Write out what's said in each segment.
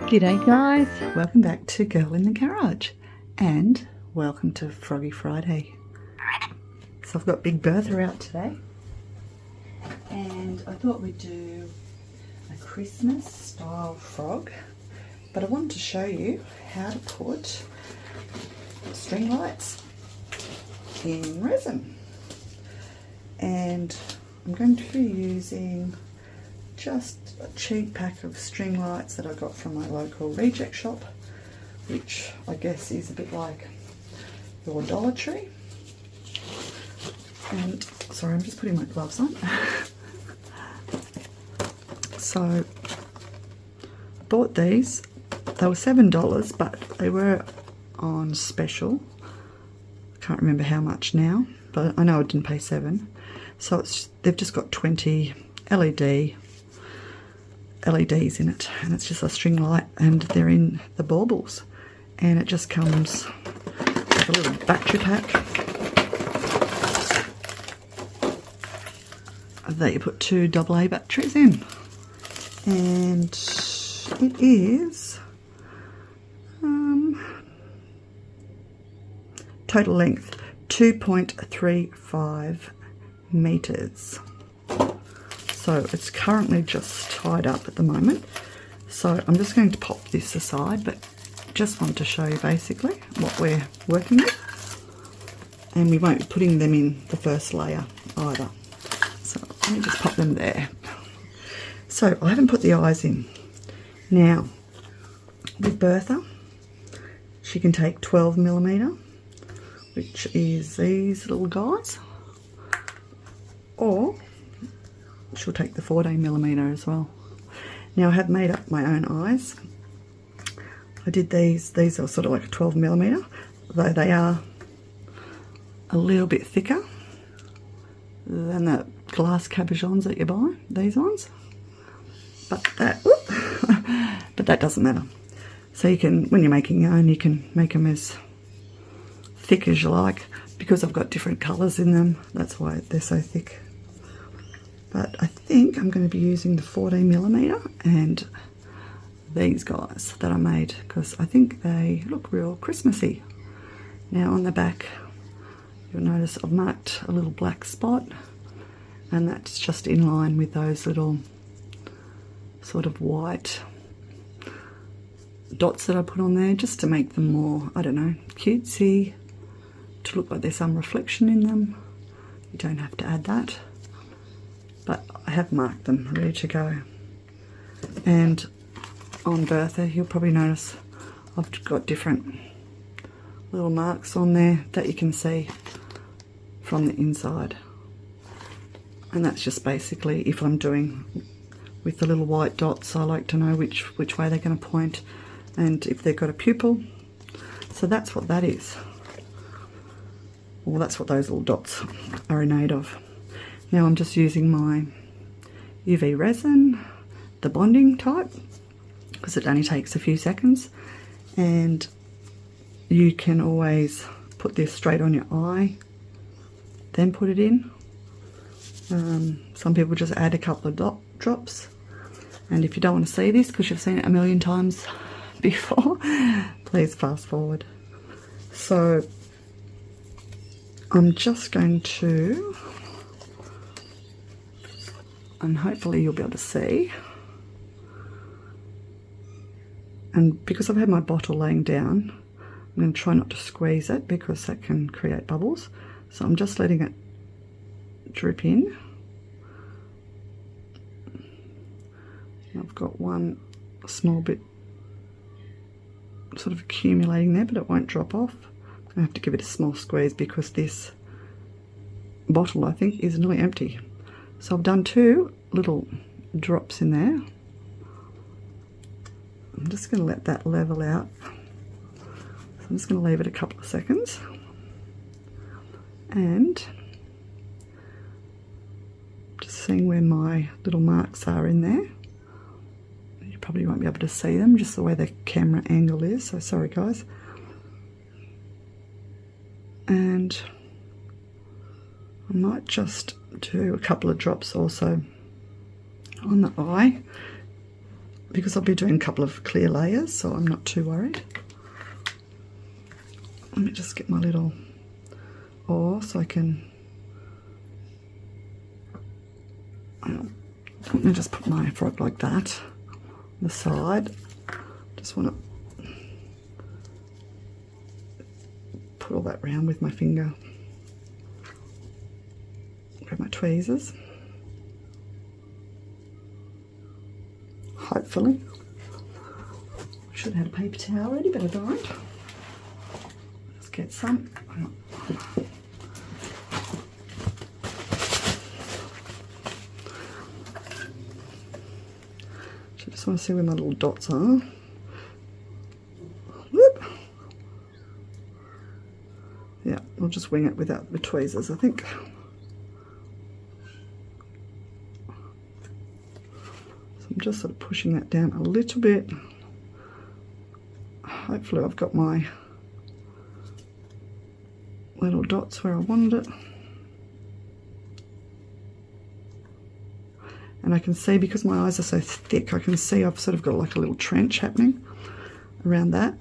G'day guys, welcome back to Girl in the Garage and welcome to Froggy Friday. So I've got Big Bertha out today and I thought we'd do a Christmas style frog, but I wanted to show you how to put string lights in resin, and I'm going to be using just a cheap pack of string lights that I got from my local reject shop, which I guess is a bit like your Dollar Tree. And sorry, I'm just putting my gloves on. So I bought these. They were $7, but they were on special. I can't remember how much now, but I know I didn't pay $7. So they've just got 20 LEDs in it, and it's just a string light, and they're in the baubles, and it just comes with a little battery pack that you put 2 AA batteries in, and it is total length 2.35 meters. So it's currently just tied up at the moment. So I'm just going to pop this aside, but just want to show you basically what we're working with. And we won't be putting them in the first layer either. So let me just pop them there. So I haven't put the eyes in. Now, with Bertha, she can take 12mm, which is these little guys, or she'll take the 14mm as well. Now I have made up my own eyes. I did these are sort of like a 12mm, though they are a little bit thicker than the glass cabochons that you buy, these ones. But that doesn't matter. So you can, when you're making your own, you can make them as thick as you like. Because I've got different colours in them, that's why they're so thick. But I think I'm going to be using the 14mm and these guys that I made, because I think they look real Christmassy. Now on the back, you'll notice I've marked a little black spot, and that's just in line with those little sort of white dots that I put on there, just to make them more, I don't know, cutesy, to look like there's some reflection in them. You don't have to add that. But I have marked them ready to go. And on Bertha, you'll probably notice I've got different little marks on there that you can see from the inside. And that's just basically, if I'm doing with the little white dots, I like to know which way they're going to point, and if they've got a pupil. So that's what that is. Well, that's what those little dots are in aid of. Now I'm just using my UV resin, the bonding type, because it only takes a few seconds, and you can always put this straight on your eye, then put it in. Some people just add a couple of drops, and if you don't want to see this because you've seen it a million times before, please fast forward. So I'm just going to, and hopefully you'll be able to see, and because I've had my bottle laying down, I'm going to try not to squeeze it because that can create bubbles. So I'm just letting it drip in. I've got one small bit sort of accumulating there, but it won't drop off. I'm going to have to give it a small squeeze because this bottle, I think, is nearly empty. So I've done 2 little drops in there. I'm just going to let that level out. So I'm just going to leave it a couple of seconds. And just seeing where my little marks are in there. You probably won't be able to see them, just the way the camera angle is, so sorry guys. And I might just do a couple of drops also on the eye, because I'll be doing a couple of clear layers, so I'm not too worried. Let me just get my little oil so I can... Let me just put my frog like that on the side. Just want to put all that round with my finger. Grab my tweezers. Hopefully. I should have had a paper towel ready, but I don't. Let's get some. I just want to see where my little dots are. Whoop. Yeah, I'll just wing it without the tweezers, I think. So I'm just sort of pushing that down a little bit. Hopefully I've got my little dots where I wanted it. And I can see, because my eyes are so thick, I can see I've sort of got like a little trench happening around that.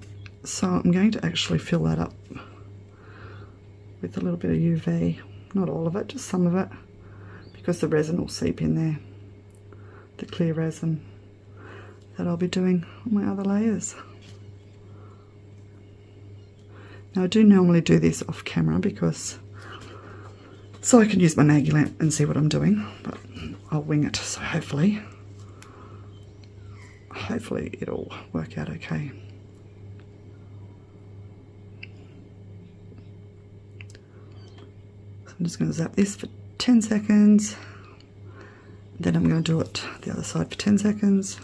So I'm going to actually fill that up with a little bit of UV. Not all of it, just some of it, because the resin will seep in there. The clear resin that I'll be doing on my other layers. Now I do normally do this off camera because so I can use my Maggie lamp and see what I'm doing, but I'll wing it, so hopefully it'll work out okay. So I'm just going to zap this for 10 seconds, then I'm going to do it the other side for 10 seconds.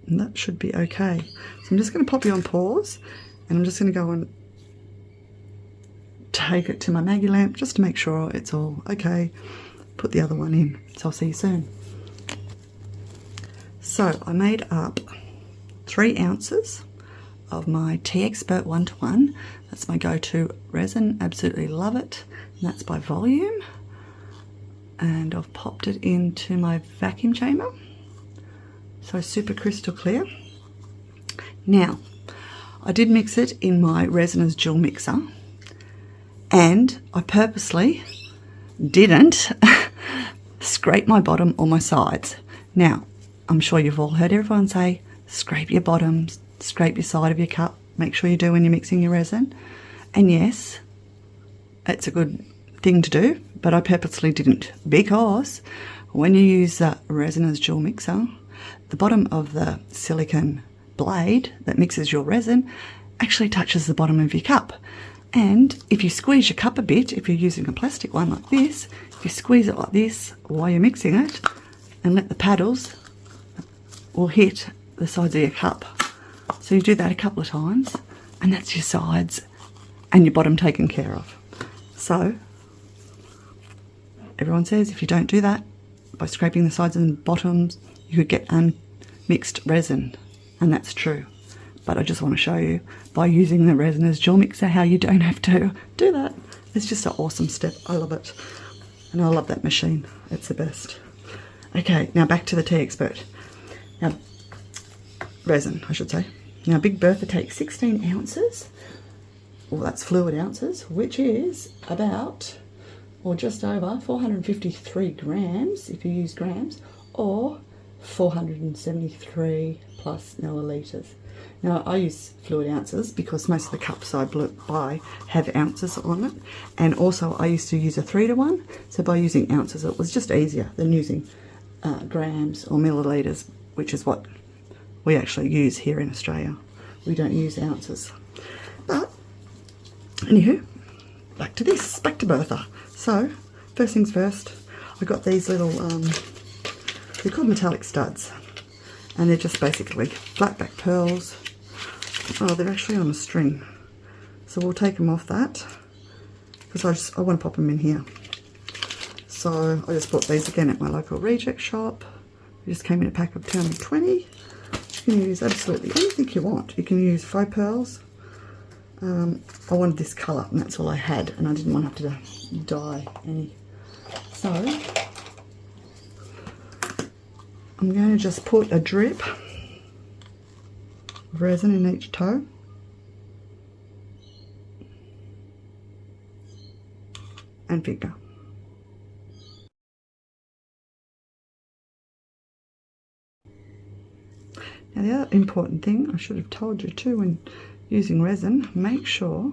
And that should be okay. So I'm just going to pop you on pause, and I'm just going to go and take it to my Maggie lamp just to make sure it's all okay. Put the other one in. So I'll see you soon. So I made up 3 ounces of my TEEXPERT 1:1. That's my go-to resin. Absolutely love it. And that's by volume. And I've popped it into my vacuum chamber. So super crystal clear. Now, I did mix it in my RESINERS dual mixer, and I purposely didn't scrape my bottom or my sides. Now, I'm sure you've all heard everyone say, scrape your bottoms, scrape your side of your cup, make sure you do when you're mixing your resin. And yes, it's a good thing to do, but I purposely didn't, because when you use the RESINERS dual mixer, the bottom of the silicone blade that mixes your resin actually touches the bottom of your cup. And if you squeeze your cup a bit, if you're using a plastic one like this, if you squeeze it like this while you're mixing it and let the paddles will hit the sides of your cup. So you do that a couple of times, and that's your sides and your bottom taken care of. So everyone says if you don't do that by scraping the sides and bottoms, you could get unmixed resin, and that's true. But I just want to show you by using the RESINERS dual mixer how you don't have to do that. It's just an awesome step. I love it, and I love that machine. It's the best. Okay, now back to the TEEXPERT. Now, resin, I should say. Now, Big Bertha takes 16 ounces. Well, that's fluid ounces, which is about, or just over 453 grams if you use grams, or 473 plus millilitres. Now I use fluid ounces because most of the cups I buy have ounces on it, and also I used to use a 3-to-1, so by using ounces it was just easier than using grams or milliliters, which is what we actually use here in Australia. We don't use ounces. But anywho, back to this, back to Bertha. So first things first, I got these little they're called metallic studs, and they're just basically flat back pearls. Oh, they're actually on a string, so we'll take them off that because I want to pop them in here. So I just bought these again at my local reject shop. It just came in a pack of 10 or 20. You can use absolutely anything you want. You can use faux pearls. I wanted this colour and that's all I had, and I didn't want to have to dye any. So I'm going to just put a drip of resin in each toe. And finger. Now the other important thing I should have told you too when using resin, make sure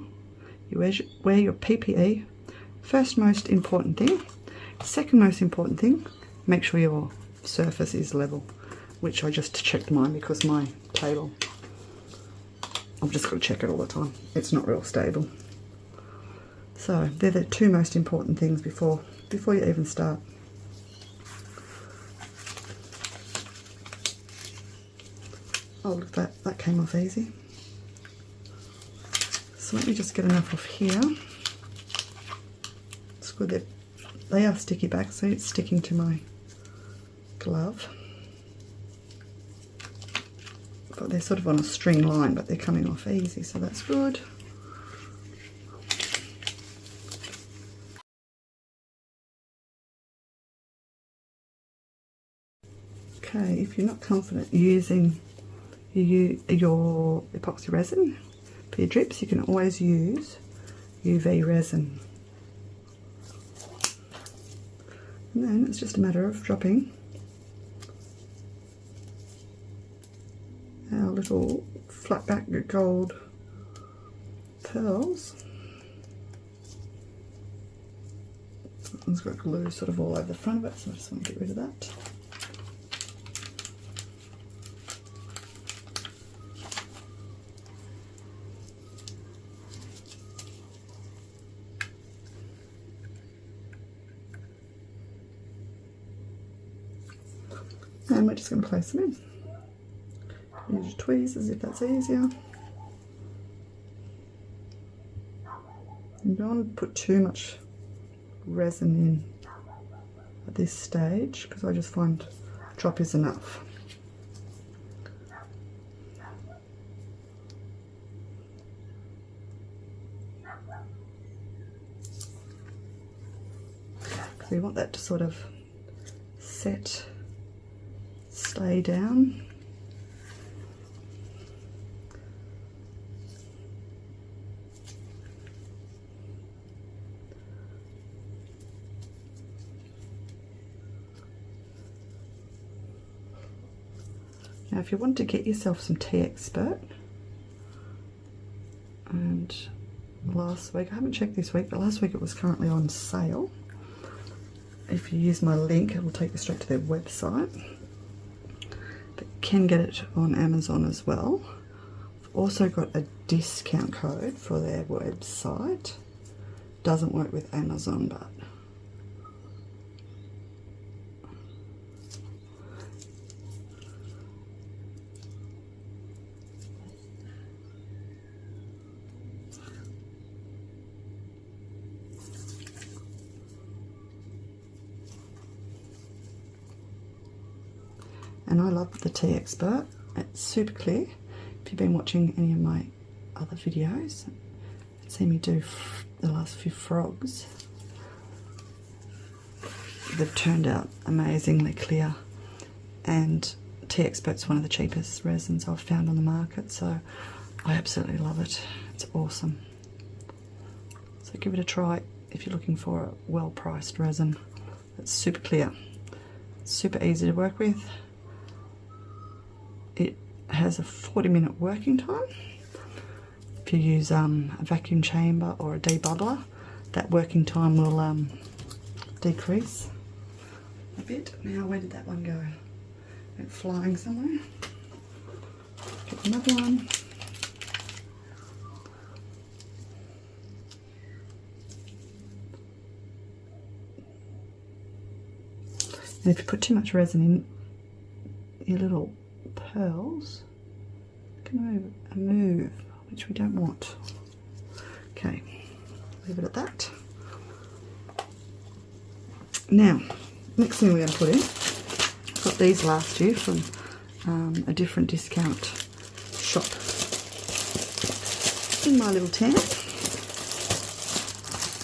you wear your PPE. First most important thing. Second most important thing, make sure your surface is level, which I just checked mine because my table, I've just got to check it all the time. It's not real stable. So they're the two most important things before you even start. Oh, look, that came off easy. So let me just get enough off here. It's good that they are sticky back, so it's sticking to my glove. But they're sort of on a string line, but they're coming off easy, so that's good. Okay, if you're not confident using your epoxy resin for your drips, you can always use UV resin. And then it's just a matter of dropping our little flat back gold pearls. It's got glue sort of all over the front of it, so I just want to get rid of that. And we're just going to place them in. Use your tweezers if that's easier. You don't want to put too much resin in at this stage because I just find a drop is enough. So you want that to sort of stay down. Now if you want to get yourself some TEEXPERT, and last week, I haven't checked this week, but last week it was currently on sale. If you use my link, it will take you straight to their website. But you can get it on Amazon as well. I've also got a discount code for their website. Doesn't work with Amazon, but and I love the TEEXPERT. It's super clear. If you've been watching any of my other videos, you've seen me do the last few frogs. They've turned out amazingly clear, and TEEXPERT's one of the cheapest resins I've found on the market, so I absolutely love it. It's awesome. So give it a try if you're looking for a well-priced resin. It's super clear, super easy to work with. It has a 40-minute working time. If you use a vacuum chamber or a debubbler, that working time will decrease. bit. Now, where did that one go? Went flying somewhere. Get another one. And if you put too much resin in, your little pearls can move, which we don't want. Okay, leave it at that. Now, next thing we're going to put in, I got these last year from a different discount shop in my little town,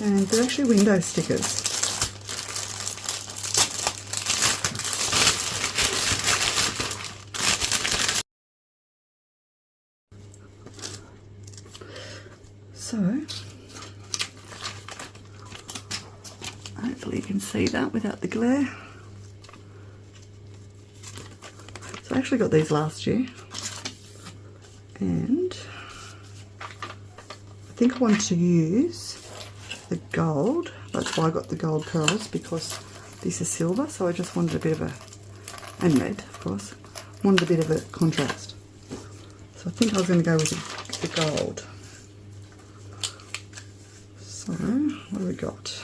and they're actually window stickers. So, hopefully you can see that without the glare. So I actually got these last year, and I think I wanted to use the gold. That's why I got the gold pearls, because this is silver, so I just wanted a bit of a, and red of course, wanted a bit of a contrast. So I think I was going to go with the gold. So, what do we got?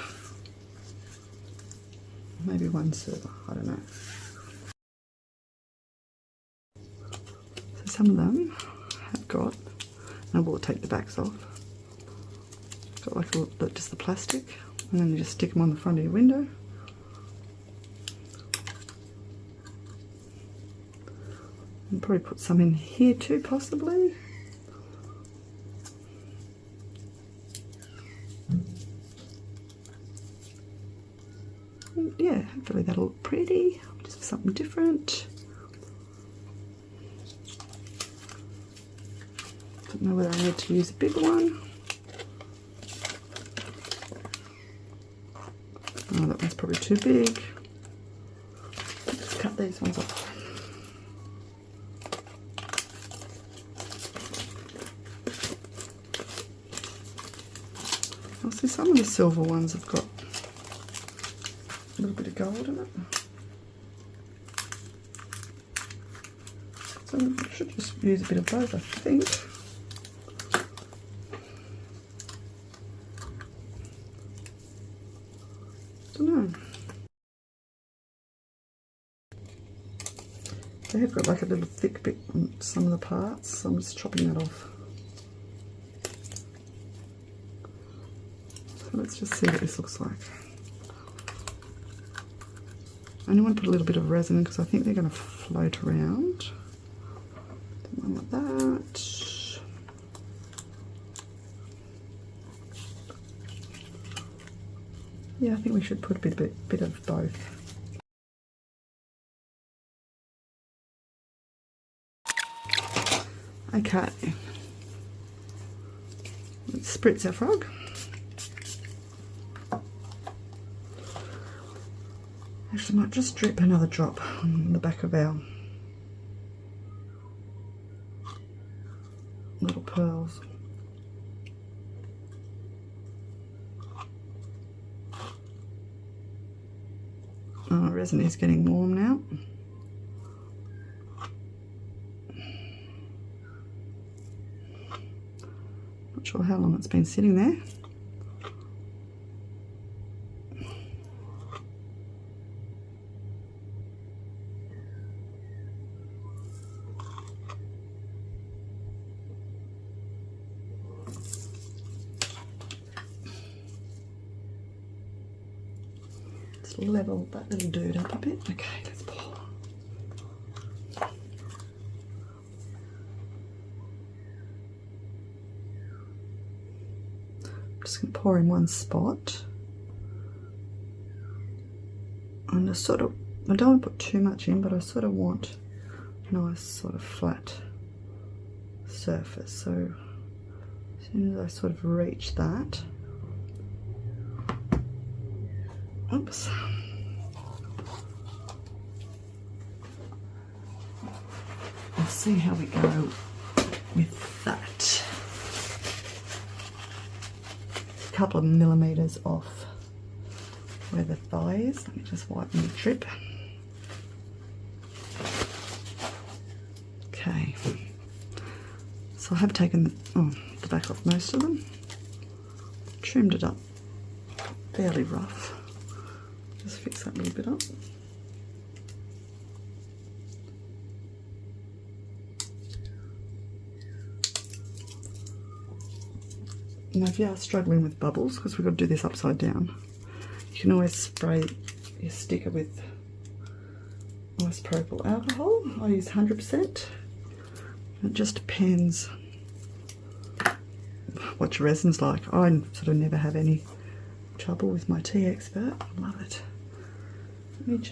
Maybe one silver, I don't know. So some of them have got, and I will take the backs off, got like just the plastic, and then you just stick them on the front of your window. And probably put some in here too, possibly. Yeah, hopefully that'll look pretty, just something different. Don't know whether I need to use a big one. Oh, that one's probably too big. Let's cut these ones off. I'll see some of the silver ones have got a little bit of gold in it. So I should just use a bit of both, I think. Don't know. They have got like a little thick bit on some of the parts, so I'm just chopping that off. So let's just see what this looks like. I only want to put a little bit of resin in because I think they're going to float around. One like that. Yeah, I think we should put a bit of both. Okay. Let's spritz our frog. Actually, I might just drip another drop on the back of our little pearls. Oh, resin is getting warm now. Not sure how long it's been sitting there. Level that little dude up a bit. Okay, let's pour. I'm just going to pour in one spot. And I sort of, I don't want to put too much in, but I sort of want a nice sort of flat surface. So as soon as I sort of reach that, oops. We'll see how we go with that. A couple of millimeters off where the thigh is. Let me just wipe my trip. Okay, so I have taken the back off most of them, trimmed it up fairly rough, just fix that little bit up. Now if you are struggling with bubbles, because we've got to do this upside down, you can always spray your sticker with isopropyl alcohol. I use 100%. It just depends what your resin's like. I sort of never have any trouble with my TEEXPERT. I love it. Let me just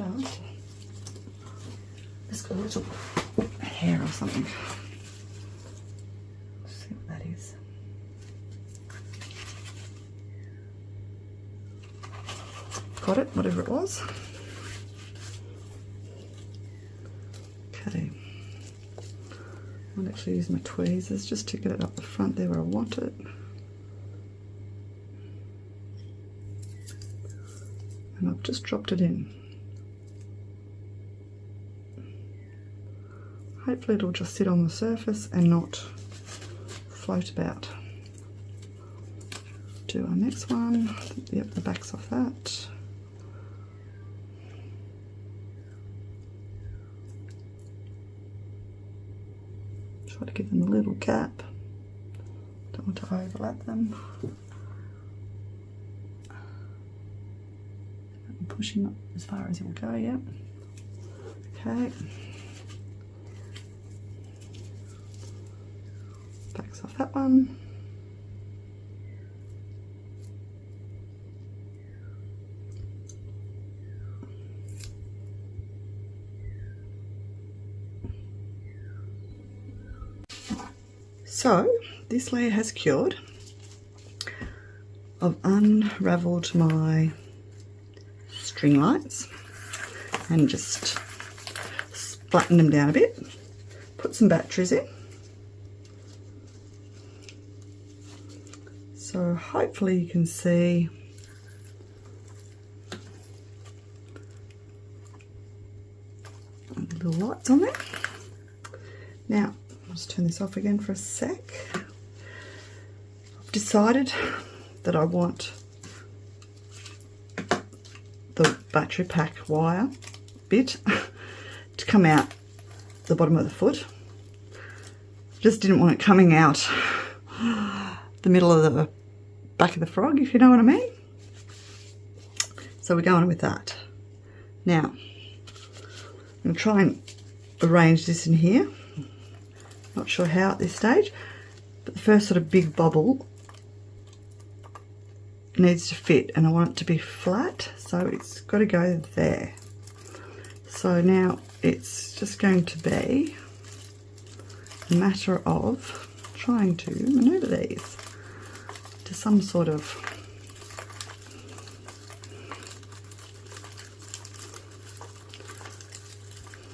got a little hair or something. Let's see what that is. Got it, whatever it was. Okay. I'll actually use my tweezers just to get it up the front there where I want it. And I've just dropped it in. Hopefully it'll just sit on the surface and not float about. Do our next one. Yep, the back's off that. Try to give them a little gap. Don't want to overlap them. I'm pushing up as far as it will go, yeah. Okay. Back's off that one. So this layer has cured. I've unravelled my string lights and just flattened them down a bit. Put some batteries in. So hopefully you can see the little lights on there. Now I'll just turn this off again for a sec. I've decided that I want the battery pack wire bit to come out the bottom of the foot. Just didn't want it coming out the middle of the back of the frog, if you know what I mean. So we're going with that. Now, I'm going to try and arrange this in here. Not sure how at this stage, but the first sort of big bubble needs to fit, and I want it to be flat, so it's got to go there. So now it's just going to be a matter of trying to maneuver these to some sort of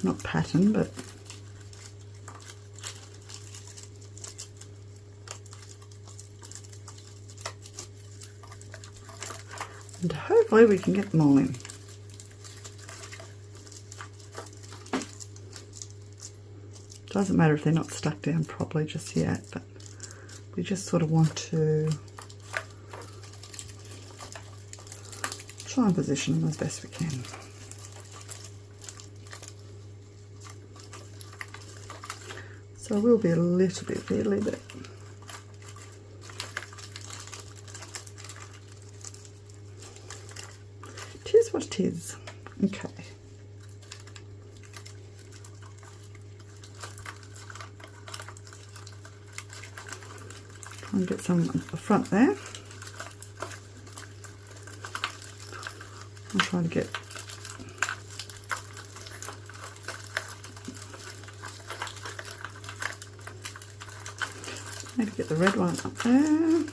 not pattern, but and hopefully we can get them all in. Doesn't matter if they're not stuck down properly just yet, but we just sort of want to try and position them as best we can. So we'll be a little bit fiddly, but tis what it is. Okay. Try and get some at the front there. I'm trying to get maybe get the red one up there.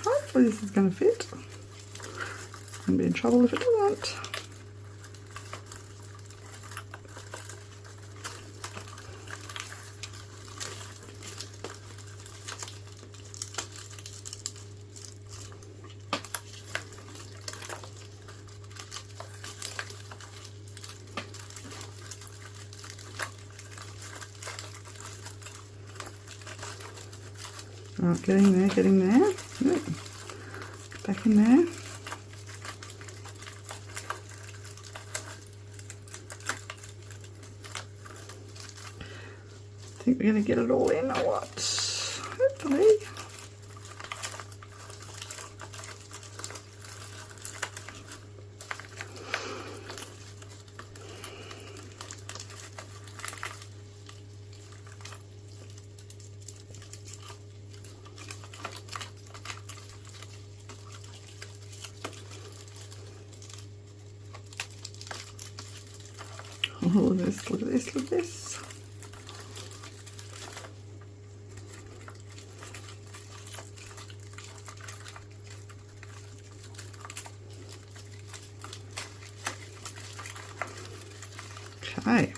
Hopefully this is going to fit. I'm going to be in trouble if it doesn't. Right, getting there, getting there. Yep. Back in there. I think we're going to get it all in or what? Hopefully. Oh, look at this, look at this, look at this. Okay.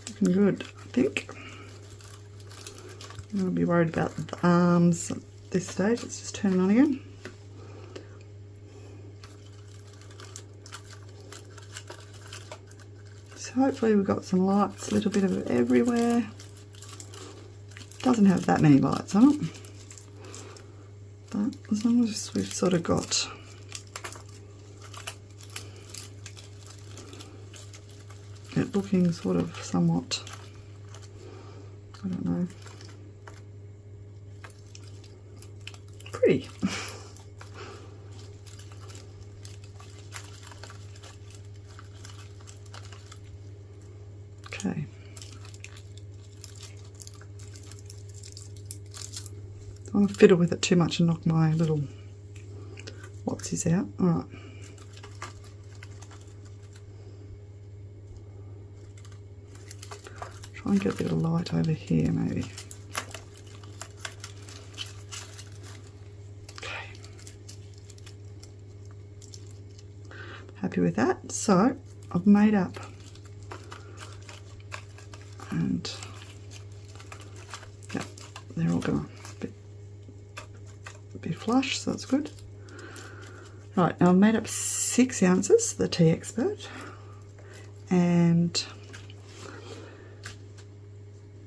Looking good, I think. I'm going to be worried about the arms at this stage. Let's just turn it on again. So hopefully we've got some lights, a little bit of it everywhere. Doesn't have that many lights on it, but as long as we've sort of got it looking sort of somewhat, I don't know, pretty. Okay. I don't want to fiddle with it too much and knock my little waxes out. Alright. Try and get a bit of light over here maybe. Okay. Happy with that. So I've made up, and yeah, they're all gonna be flush, so that's good. Right, now I've made up 6 ounces, the TEEXPERT, and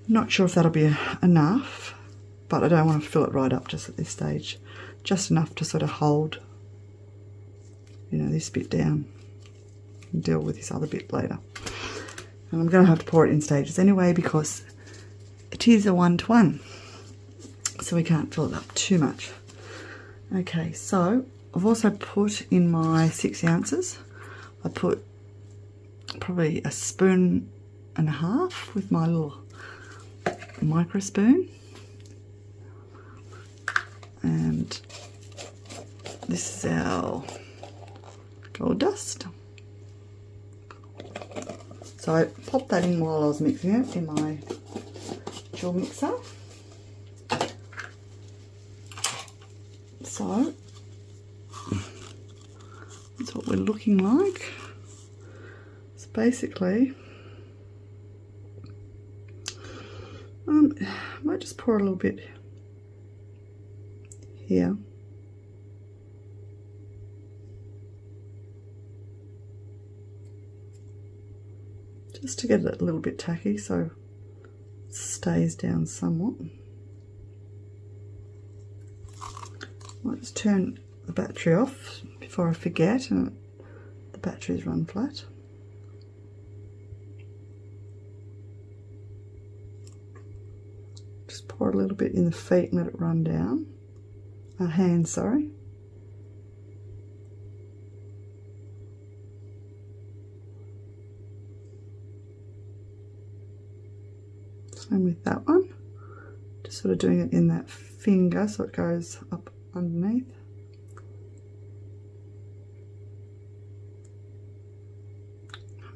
not sure if that'll be enough, but I don't want to fill it right up just at this stage. Just enough to sort of hold, you know, this bit down and deal with this other bit later. And I'm going to have to pour it in stages anyway because it is a 1-to-1, so we can't fill it up too much. Okay, so I've also put in my 6 ounces, I put probably a spoon and a half with my little micro spoon, and this is our gold dust. So I popped that in while I was mixing it in my dual mixer. So that's what we're looking like. So basically, I might just pour a little bit here. Just to get it a little bit tacky so it stays down somewhat. I'll just turn the battery off before I forget and the batteries run flat. Just pour a little bit in the feet and let it run down. Hands, sorry. Same with that one. Just sort of doing it in that finger so it goes up underneath.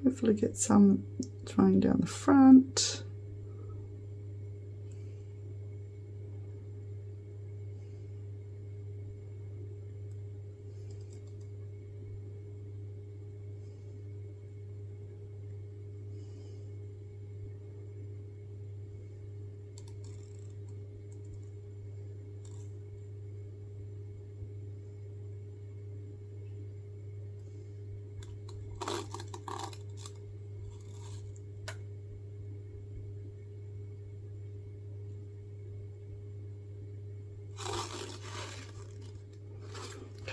Hopefully get some running down the front.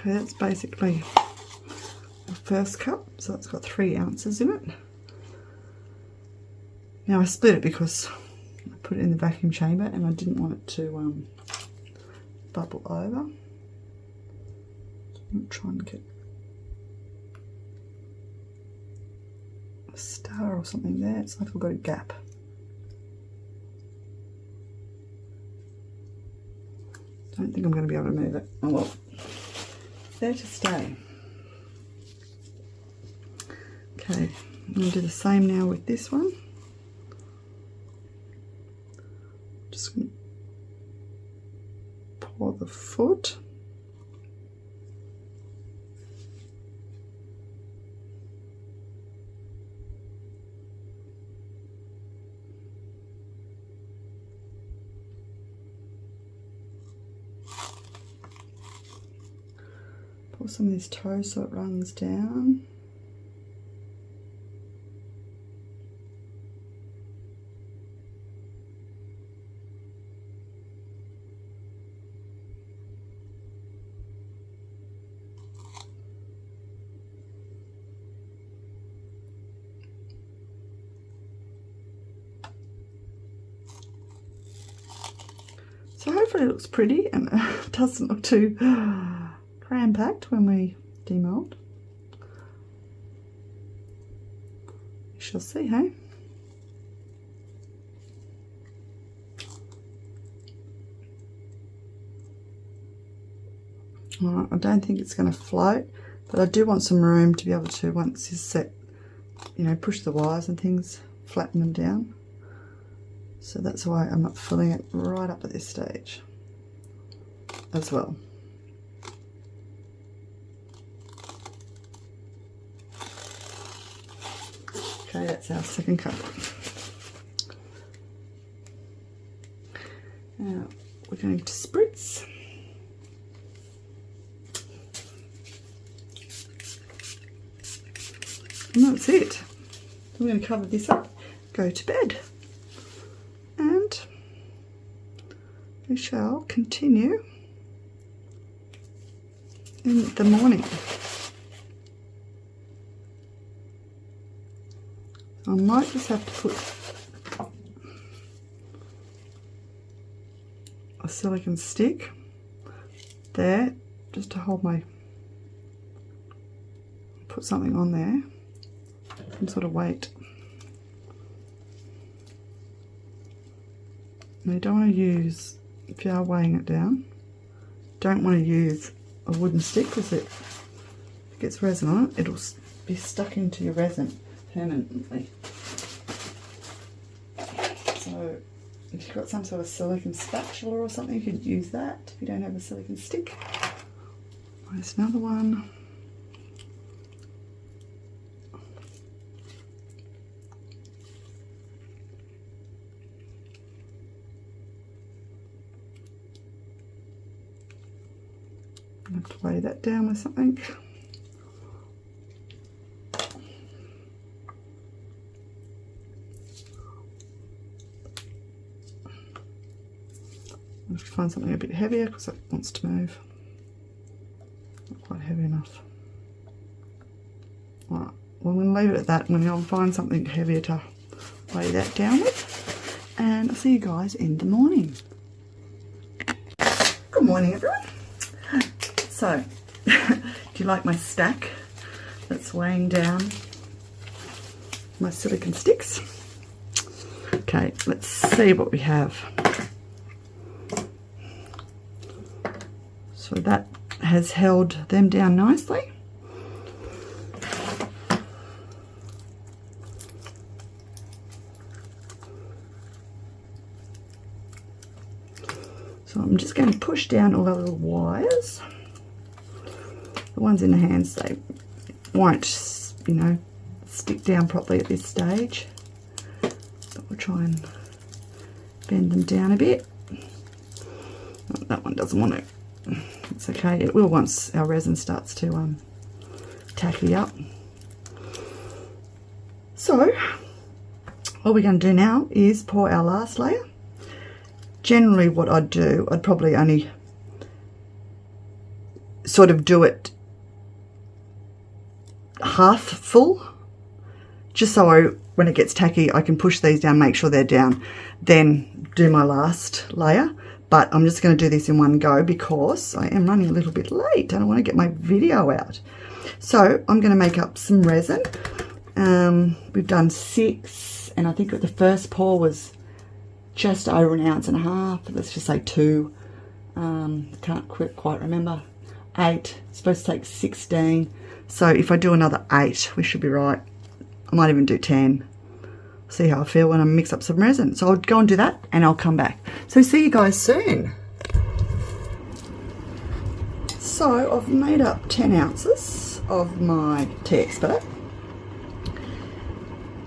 Okay, that's basically the first cup, so it's got 3 ounces in it. Now I split it because I put it in the vacuum chamber and I didn't want it to bubble over. I'm trying to get a star or something there. It's like I've got a gap. Don't think I'm going to be able to move it. Oh well, it's there to stay. Okay, I'm going to do the same now with this one. Just going to pour the foot. Pour some of this toe so it runs down. So hopefully it looks pretty and it doesn't look too cram-packed when we demold. We shall see, hey? Alright, I don't think it's going to float, but I do want some room to be able to, once it's set, you know, push the wires and things, flatten them down. So that's why I'm not filling it right up at this stage as well. Okay, that's our second cup. Now we're going to spritz. And that's it. I'm going to cover this up, go to bed, and we shall continue in the morning. I might just have to put a silicone stick there just to hold my, put something on there, some sort of weight. Now you don't want to use, if you are weighing it down, don't want to use a wooden stick because it gets resin on it, it'll be stuck into your resin permanently. So if you've got some sort of silicone spatula or something, you could use that if you don't have a silicone stick. There's another one. I have to weigh that down with something. I have to find something a bit heavier because it wants to move. Not quite heavy enough. Right, well, I'm going to leave it at that. I'm going to go and find something heavier to weigh that down with. And I'll see you guys in the morning. Good morning, everyone. So, do you like my stack that's weighing down my silicone sticks? Okay, let's see what we have. So that has held them down nicely. So I'm just going to push down all the little wires. The ones in the hands, they won't, you know, stick down properly at this stage. But we'll try and bend them down a bit. Oh, that one doesn't want to. It's okay, it will once our resin starts to tacky up. So, what we're going to do now is pour our last layer. Generally what I'd do, I'd probably only sort of do it half full, just so when it gets tacky, I can push these down, make sure they're down, then do my last layer. But I'm just going to do this in one go because I am running a little bit late and I want to get my video out. So I'm going to make up some resin. We've done 6, and I think the first pour was just over 1.5 ounces. Let's just say 2. Can't quite remember. 8. Supposed to take 16. So if I do another 8, we should be right. I might even do 10. See how I feel when I mix up some resin. So I'll go and do that and I'll come back. So see you guys soon. So I've made up 10 ounces of my TEEXPERT.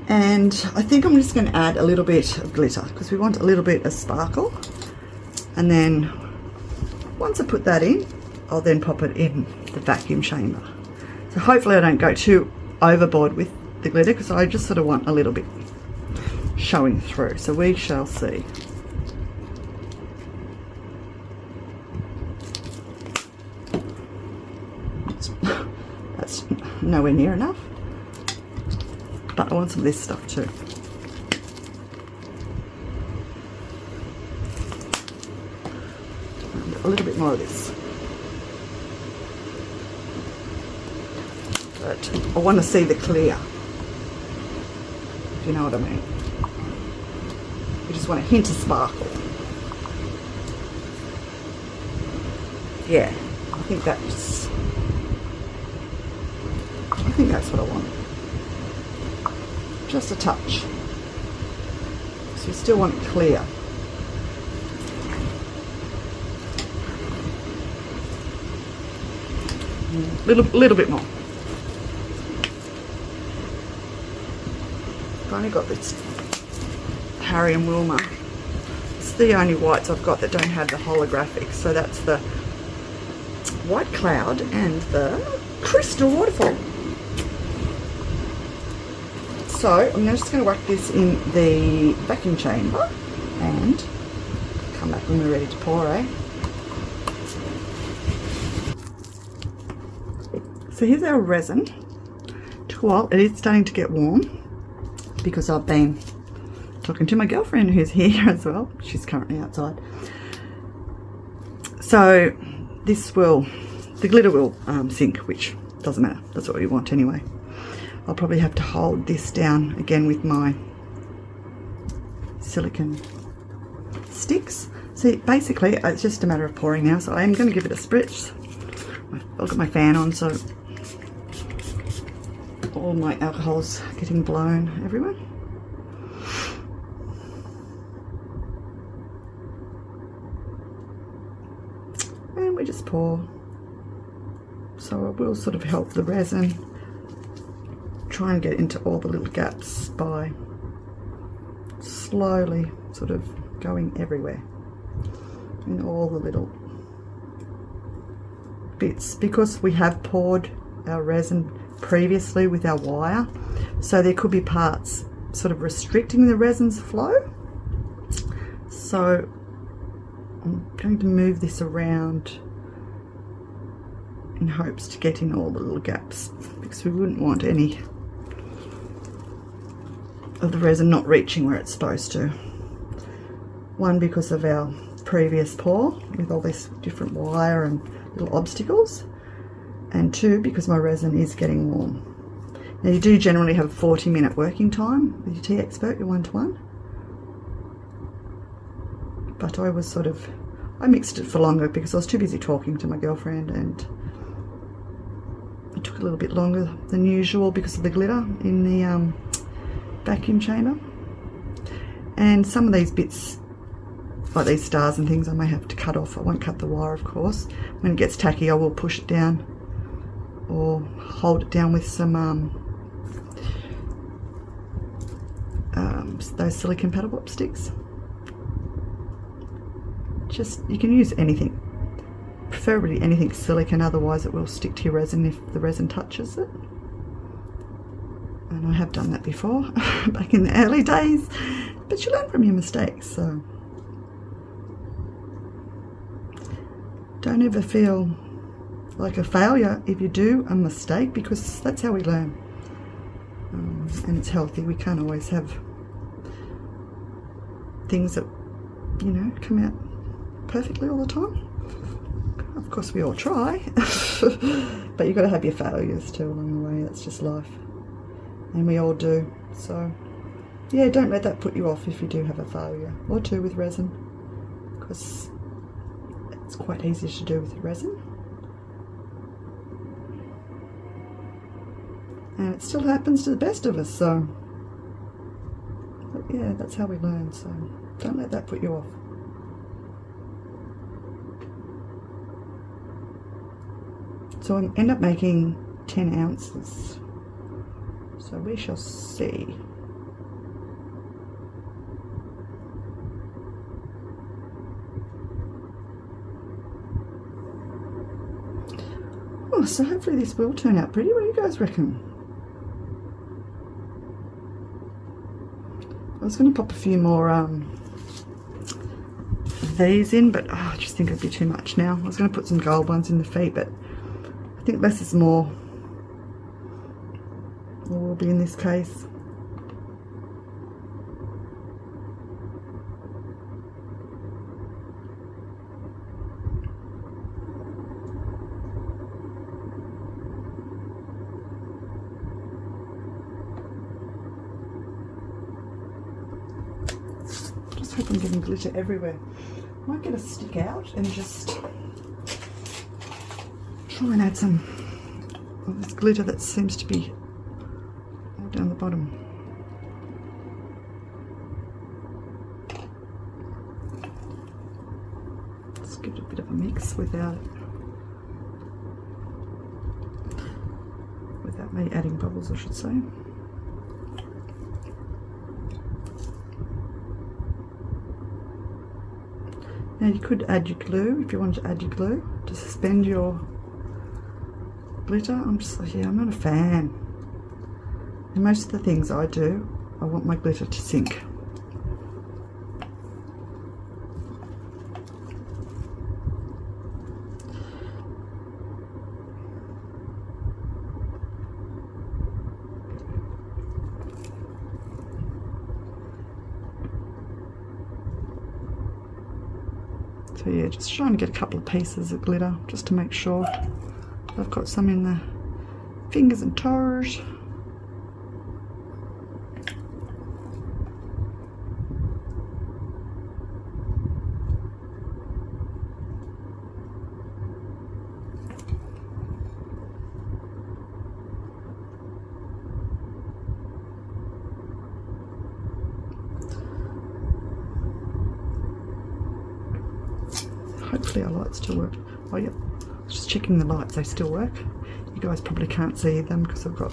And I think I'm just going to add a little bit of glitter because we want a little bit of sparkle. And then once I put that in, I'll then pop it in the vacuum chamber. So hopefully I don't go too overboard with the glitter because I just sort of want a little bit showing through. So we shall see. That's nowhere near enough. But I want some of this stuff too. And a little bit more of this. But I want to see the clear, if you know what I mean. You just want a hint of sparkle. Yeah, I think that's what I want. Just a touch. So you still want it clear. Little bit more. I've only got this Harry and Wilma. It's the only whites I've got that don't have the holographic. So that's the white cloud and the crystal waterfall. So I'm just going to whack this in the vacuum chamber and come back when we're ready to pour, eh? So here's our resin. Took a while. It is starting to get warm because I've been talking to my girlfriend who's here as well. She's currently outside. So the glitter will sink, which doesn't matter. That's what we want anyway. I'll probably have to hold this down again with my silicone sticks. So basically it's just a matter of pouring now. So I am going to give it a spritz. I've got my fan on, so all my alcohol's getting blown everywhere. And we just pour. So it will sort of help the resin try and get into all the little gaps by slowly sort of going everywhere in all the little bits, because we have poured our resin previously with our wire, so there could be parts sort of restricting the resin's flow. So I'm going to move this around in hopes to get in all the little gaps, because we wouldn't want any of the resin not reaching where it's supposed to. One, because of our previous pour with all this different wire and little obstacles, and 2, because my resin is getting warm. Now you do generally have a 40-minute working time with your TEEXPERT, your 1-to-1, but I mixed it for longer because I was too busy talking to my girlfriend, and it took a little bit longer than usual because of the glitter in the vacuum chamber. And some of these bits, like these stars and things, I may have to cut off. I won't cut the wire, of course. When it gets tacky, I will push it down or hold it down with some those silicone paddle pop sticks. Just, you can use anything, preferably anything silicone, otherwise it will stick to your resin if the resin touches it. And I have done that before back in the early days, but you learn from your mistakes. So don't ever feel like a failure if you do a mistake, because that's how we learn. And it's healthy. We can't always have things that, you know, come out perfectly all the time. Of course we all try, but you've got to have your failures too along the way. That's just life, and we all do. So yeah, don't let that put you off if you do have a failure or two with resin, because it's quite easy to do with resin, and it still happens to the best of us. So but yeah, that's how we learn, so don't let that put you off. So I end up making 10 ounces, so we shall see. Oh, so hopefully this will turn out pretty. What do you guys reckon? I was going to pop a few more of these in, but I just think it'd be too much now. I was going to put some gold ones in the feet, but I think less is more. Will be in this case. Just hope I'm getting glitter everywhere. I might get a stick out and just try and add some of this glitter that seems to be all down the bottom. Let's give it a bit of a mix without me adding bubbles, I should say. Now you could add your glue if you wanted to add your glue to suspend your glitter. I'm just like, yeah, I'm not a fan. And most of the things I do, I want my glitter to sink. So yeah, just trying to get a couple of pieces of glitter just to make sure I've got some in the fingers and toes. Hopefully our lights still work. Oh yep, just checking the lights, they still work. You guys probably can't see them because I've got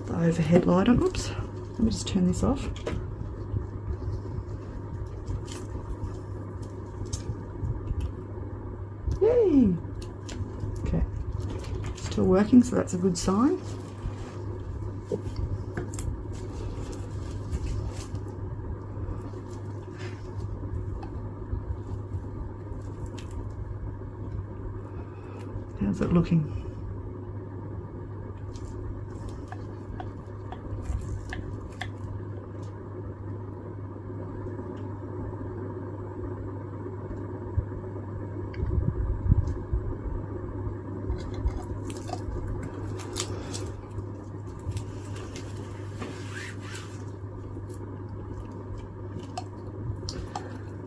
the overhead light on. Oops, let me just turn this off. Yay! Okay, still working, so that's a good sign. How's it looking?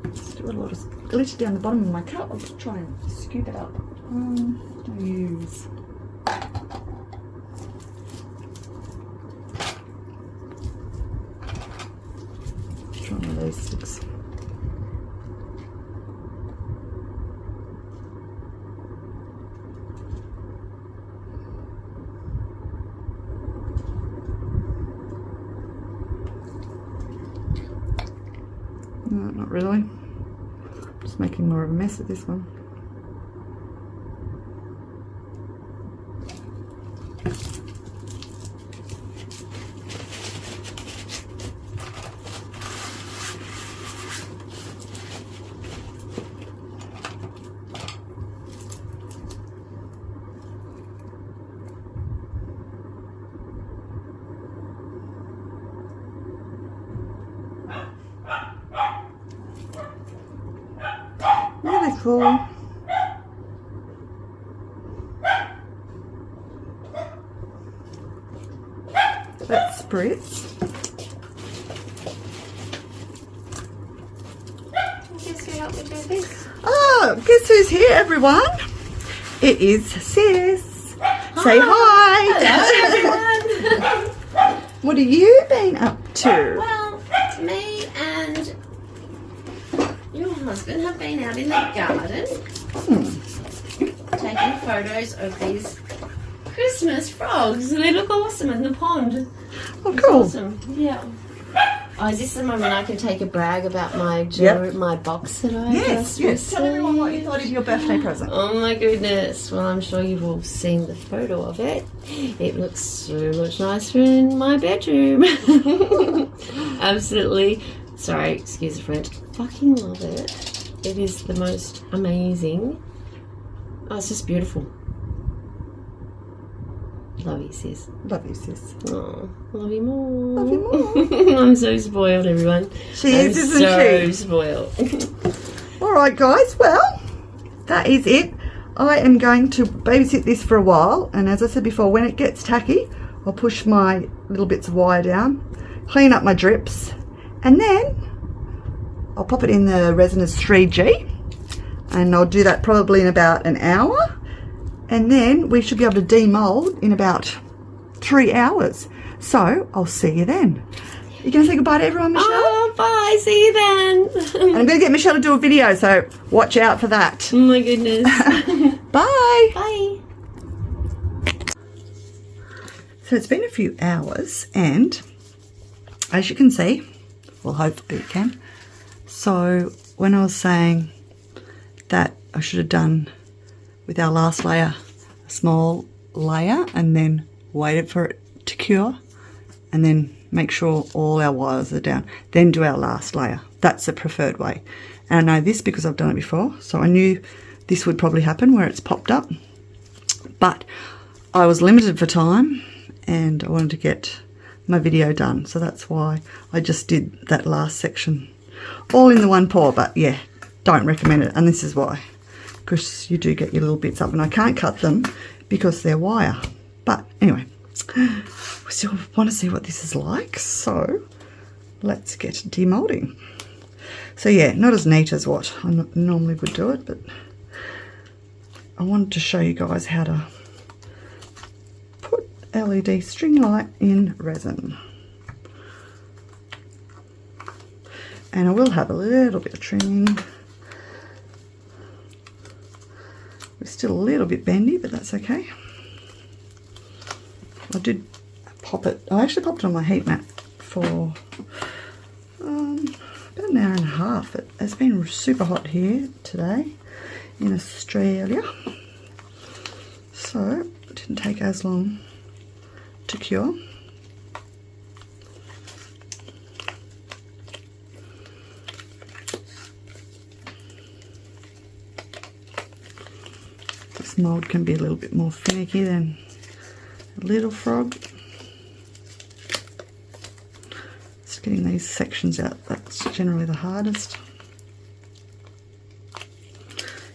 Let's do a lot of glitter down the bottom of my cup. I'll just try and scoop it up. I use try one of those sticks. No, not really. Just making more of a mess of this one. beautiful. Let's spritz. Guess who helped me do this? Oh, guess who's here, everyone? It is Sis. Say hi. Hello, everyone. What have you been up to? Well, me and your husband have been out in the garden taking photos of these Christmas frogs. They look awesome in the pond. Oh, cool. Awesome. Yeah. Oh, is this the moment I can take a brag about my my box that I just Yes. Tell everyone what you received? thought of your birthday present. Oh my goodness. Well, I'm sure you've all seen the photo of it. It looks so much nicer in my bedroom. Absolutely. Sorry, excuse the French. Fucking love it. It is the most amazing. Oh, it's just beautiful. Love you, sis. Love you, Sis. Oh, love you more. Love you more. I'm so spoiled, everyone. She is, isn't she? So spoiled. All right, guys. Well, that is it. I am going to babysit this for a while, and as I said before, when it gets tacky, I'll push my little bits of wire down, clean up my drips, and then I'll pop it in the RESINERS 3G, and I'll do that probably in about an hour, and then we should be able to demold in about 3 hours. So I'll see you then. You going to say goodbye to everyone, Michelle? Oh, bye. See you then. And I'm going to get Michelle to do a video, so watch out for that. Oh my goodness. Bye. Bye. So it's been a few hours, and as you can see, well, hopefully you can. So when I was saying that I should have done with our last layer a small layer and then waited for it to cure and then make sure all our wires are down, then do our last layer. That's the preferred way. And I know this because I've done it before, so I knew this would probably happen where it's popped up. But I was limited for time and I wanted to get my video done, so that's why I just did that last section all in the one pour. But yeah, don't recommend it, and this is why, because you do get your little bits up and I can't cut them because they're wire. But anyway, we still want to see what this is like, so let's get demolding. So yeah, not as neat as what I normally would do it, but I wanted to show you guys how to put LED string light in resin. And I will have a little bit of trimming. We're still a little bit bendy, but that's okay. I did pop it. I actually popped it on my heat mat for about an hour and a half. It has been super hot here today in Australia, so it didn't take as long to cure. This mould can be a little bit more finicky than a little frog. Just getting these sections out, that's generally the hardest.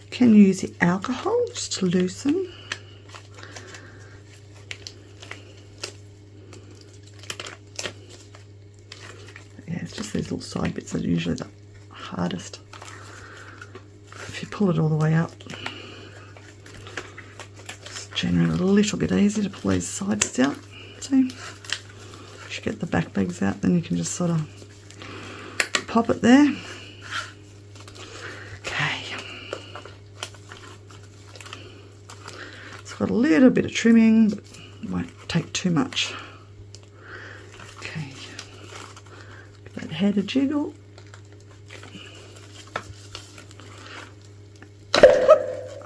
Can use the alcohol just to loosen. Yeah, it's just these little side bits that are usually the hardest. If you pull it all the way up, it's generally a little bit easier to pull these side bits out. See? Once you get the back legs out, then you can just sort of pop it there. Got a little bit of trimming, but it won't take too much. Okay, give that head a jiggle.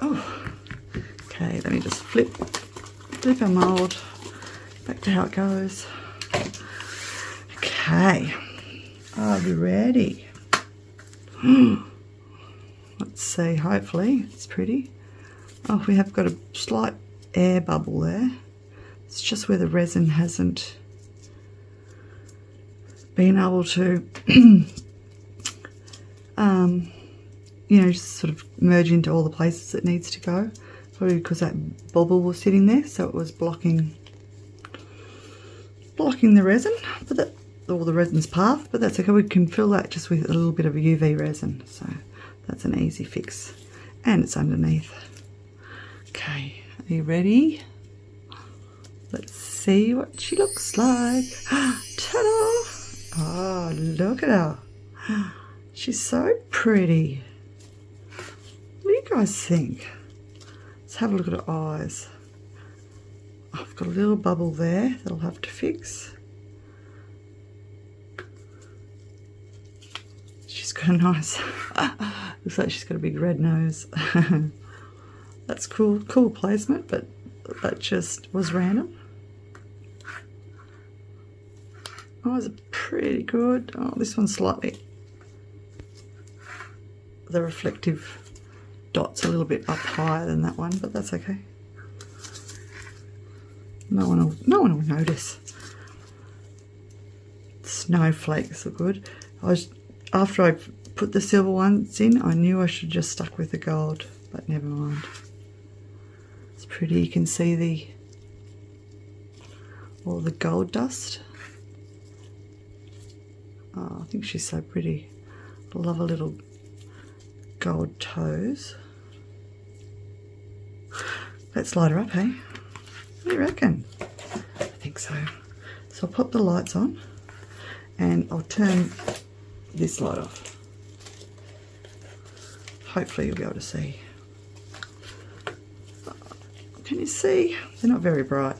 Oh, okay, let me just flip our mould back to how it goes. Okay, are we ready? Let's see, hopefully it's pretty. Oh, we have got a slight air bubble there. It's just where the resin hasn't been able to, you know, just sort of merge into all the places it needs to go. Probably because that bobble was sitting there, so it was blocking the resin, but that, or the resin's path, but that's okay. We can fill that just with a little bit of UV resin, so that's an easy fix. And it's underneath. Okay, are you ready? Let's see what she looks like. Ta-da! Oh, look at her. She's so pretty. What do you guys think? Let's have a look at her eyes. I've got a little bubble there that I'll have to fix. She's got a nice, looks like she's got a big red nose. That's cool placement, but that just was random. Eyes are pretty good. Oh, this one's slightly, the reflective dot's a little bit up higher than that one, but that's okay. No one will notice. Snowflakes are good. After I put the silver ones in, I knew I should have just stuck with the gold, but never mind. It's pretty. You can see all the gold dust. Oh, I think she's so pretty. I love her little gold toes. Let's light her up, hey? What do you reckon? I think so. So I'll pop the lights on and I'll turn this light off. Hopefully you'll be able to see. Can you see? They're not very bright.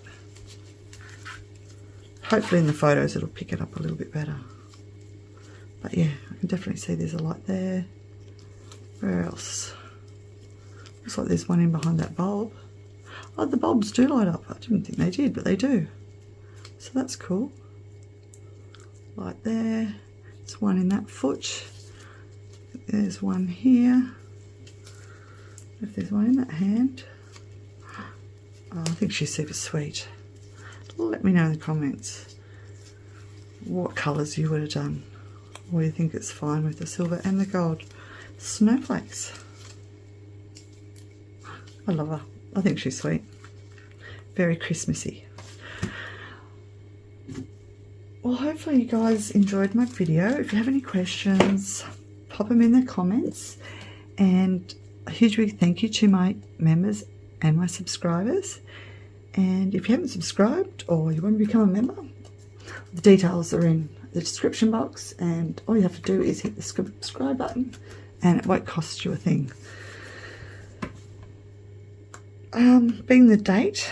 Hopefully in the photos it'll pick it up a little bit better. But yeah, I can definitely see there's a light there. Where else? Looks like there's one in behind that bulb. Oh, the bulbs do light up. I didn't think they did, but they do. So that's cool. Light there. There's one in that foot. There's one here. If there's one in that hand. Oh, I think she's super sweet. Let me know in the comments what colours you would have done. Or you think it's fine with the silver and the gold. Snowflakes. I love her. I think she's sweet. Very Christmassy. Well, hopefully you guys enjoyed my video. If you have any questions, pop them in the comments. And a huge big thank you to my members and my subscribers. And if you haven't subscribed or you want to become a member, the details are in the description box, and all you have to do is hit the subscribe button and it won't cost you a thing. Being the date,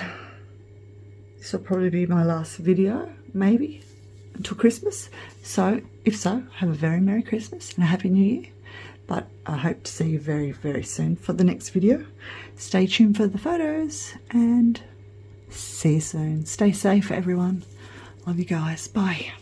this will probably be my last video, maybe, until Christmas. So, if so, have a very Merry Christmas and a Happy New Year. But I hope to see you very, very soon for the next video. Stay tuned for the photos and see you soon. Stay safe, everyone. Love you guys. Bye.